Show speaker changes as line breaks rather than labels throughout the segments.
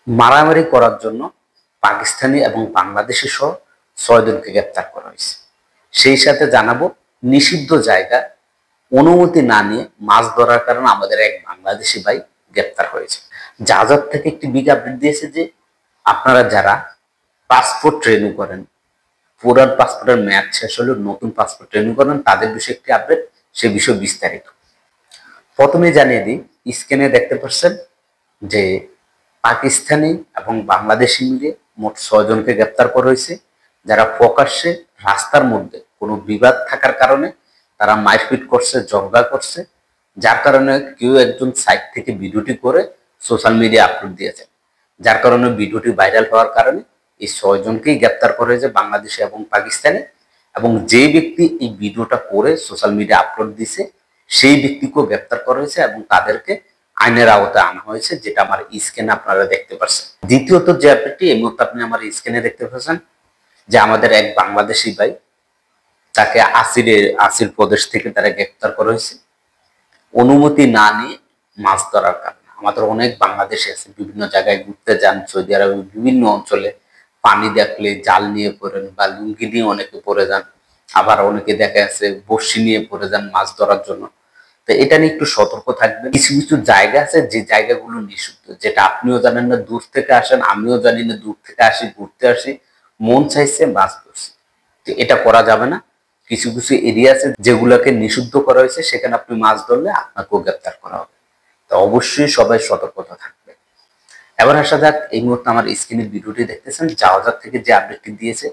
মারামারি করার জন্য পাকিস্তানি এবং বাংলাদেশি সহ ৬ জনকে গ্রেপ্তার করা হয়েছে। সেই সাথে জানাবো নিষিদ্ধ জায়গায় অনুমতি না নিয়ে মাছ ধরার কারণে আমাদের এক বাংলাদেশি ভাই গ্রেপ্তার হয়েছে। জাহাজ থেকে একটি বিগ আপডেট দিয়েছে যে আপনারা যারা পাসপোর্ট রিনিউ করেন, পুরান পাসপোর্টের মেয়াদ শেষ হলে নতুন পাসপোর্ট রিনিউ করেন, তাদের বিষয়ে একটি আপডেট, সে বিষয়ে বিস্তারিত। প্রথমে জানিয়ে দিই, স্ক্রিনে দেখতে পাচ্ছেন যে পাকিস্তানি এবং বাংলাদেশি মিলে মোট ৬ জনকে গ্রেপ্তার করা হয়েছে, যারা প্রকাশ্যে রাস্তার মধ্যে কোনো বিবাদ থাকার কারণে তারা মারপিট করছে, ঝগড়া করছে, যার কারণে কেউ একজন সাইড থেকে ভিডিওটি করে সোশ্যাল মিডিয়া আপলোড দিয়েছে, যার কারণে ভিডিওটি ভাইরাল হওয়ার কারণে এই ৬ জনকেই গ্রেপ্তার করা হয়েছে, বাংলাদেশি এবং পাকিস্তানি। এবং যে ব্যক্তি এই ভিডিওটা করে সোশ্যাল মিডিয়া আপলোড দিছে সেই ব্যক্তিকেও গ্রেপ্তার করা হয়েছে এবং তাদেরকে আইনের আওতায় আনা হয়েছে, যেটা আমার স্ক্রিনে আপনারা দেখতে পাচ্ছেন। দ্বিতীয়ত যে আপডেটটি এই মুহূর্তে আপনি আমার স্ক্রিনে দেখতে পাচ্ছেন যে আমাদের এক বাংলাদেশি ভাই, তাকে আসির প্রদেশ থেকে তারা গ্রেপ্তার করা হয়েছে অনুমতি না নিয়ে মাছ ধরার কারণে। আমাদের অনেক বাংলাদেশি আছে, বিভিন্ন জায়গায় ঘুরতে যান, সৌদি আরবে বিভিন্ন অঞ্চলে পানি দেখলে জাল নিয়ে পড়েন বা লুঙ্গি নিয়ে অনেকে পড়ে যান, আবার অনেকে দেখা যাচ্ছে বড়শি নিয়ে পড়ে যান মাছ ধরার জন্য। তো এটা নিয়ে একটু সতর্ক থাকবেন। কিছু কিছু জায়গা আছে যে জায়গাগুলো নিষিদ্ধ, যেটা আপনিও জানেন না, দূর থেকে আসেন, আমিও জানি না, দূর থেকে আসি, ঘুরতে আসি, মন চাইছে মাছ ধরছি, তো এটা করা যাবে না। কিছু কিছু এরিয়া আছে যেগুলোকে নিষিদ্ধ করা হয়েছে, সেখানে আপনি মাছ ধরলে আপনাকেও গ্রেপ্তার করা হবে। তো অবশ্যই সবাই সতর্কতা থাকবে। এবার আসা যাক, এই মুহূর্তে আমার স্ক্রিনের ভিডিওটি দেখতেছেন, জাহাজ থেকে যে আপডেটটি দিয়েছে,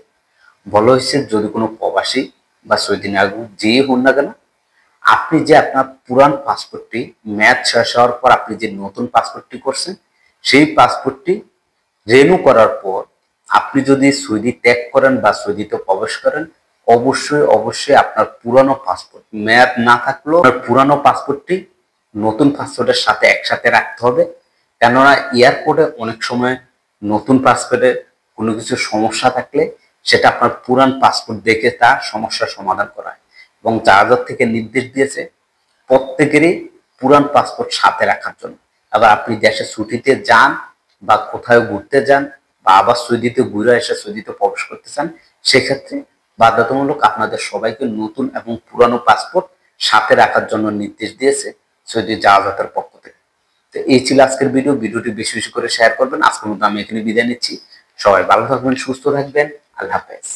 বলা হয়েছে যদি কোনো প্রবাসী বা সৌদি নাগরিক যে হন না কেন, আপনি যে আপনার পুরান পাসপোর্টটি মেয়াদ শেষ হওয়ার পর আপনি যে নতুন পাসপোর্টটি করছেন, সেই পাসপোর্টটি রিনিউ করার পর আপনি যদি সৌদি ত্যাগ করেন বা সৌদিতে প্রবেশ করেন, অবশ্যই অবশ্যই আপনার পুরানো পাসপোর্ট মেয়াদ না থাকলেও আপনার পুরানো পাসপোর্টটি নতুন পাসপোর্টের সাথে একসাথে রাখতে হবে। কেননা এয়ারপোর্টে অনেক সময় নতুন পাসপোর্টে কোনো কিছু সমস্যা থাকলে সেটা আপনার পুরান পাসপোর্ট দেখে তার সমস্যার সমাধান করা হয়। এবং জাহাজ থেকে নির্দেশ দিয়েছে প্রত্যেকেরই পুরান পাসপোর্ট সাথে রাখার জন্য। আবার আপনি দেশে ছুটিতে যান বা কোথাও ঘুরতে যান বা আবার সৌদিতে ঘুরে এসে সৌদিতে প্রবেশ করতে চান, সেক্ষেত্রে বাধ্যতামূলক আপনাদের সবাইকে নতুন এবং পুরানো পাসপোর্ট সাথে রাখার জন্য নির্দেশ দিয়েছে সৌদি জাহাজের পক্ষ থেকে। তো এই ছিল আজকের ভিডিওটি বেশি বেশি করে শেয়ার করবেন। আজকের মতো আমি এখানে বিদায় নিচ্ছি। সবাই ভালো থাকবেন, সুস্থ থাকবেন। আল্লাহ হাফেজ।